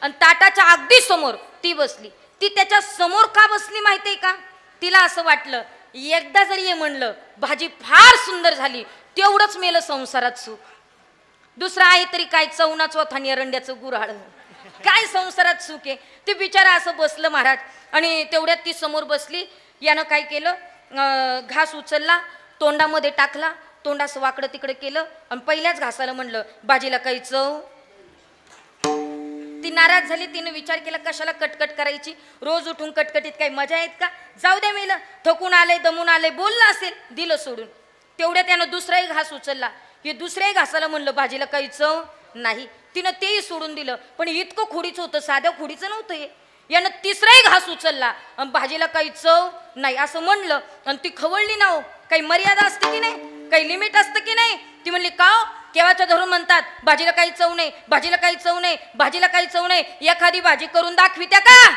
आणि ताटाच्या अगदी समोर ती बसली. ती त्याच्या समोर का बसली माहितीये का? तिला असं वाटलं एकदा जरी ये म्हणलं भाजी फार सुंदर झाली तेवढंच मेलं संसारात सुख. दुसरं आहे तरी काय चवनाच आणि एरंड्याचं गुऱ्हाळ, काय संसारात सुख आहे. ते बिचारा असं बसलं महाराज. आणि तेवढ्यात ती समोर बसली. यानं काय केलं, घास उचलला, तोंडामध्ये टाकला, तोंड असं वाकडं तिकडे केलं आणि पहिल्याच घासाला म्हणलं भाजीला काही चव. ती नाराज झाली. तिने विचार केला कशाला कटकट करायची, रोज उठून कटकटीत काही मजा आहेत का, जाऊ द्या मेलं, थकून आलंय दमून आलंय, बोललं असेल, दिलं सोडून. तेवढ्या त्यानं दुसराही घास उचलला. हे दुसऱ्याही घासाला म्हणलं भाजीला काही चव नाही. तिनं तेही सोडून दिलं. पण इतकं खोडीचं होतं, साध्या खोडीचं नव्हतं हे. यानं तिसराही घास उचलला आणि भाजीला काही चव नाही असं म्हणलं आणि ती खवळली ना. हो, काही मर्यादा असते की नाही, काही लिमिट असतं की नाही. ती म्हणली का केव्हाच्या धरून म्हणतात भाजीला काही चव नाही, भाजीला काही चव नाही, भाजीला काही चव नाही. एखादी भाजी करून दाखवित्या का?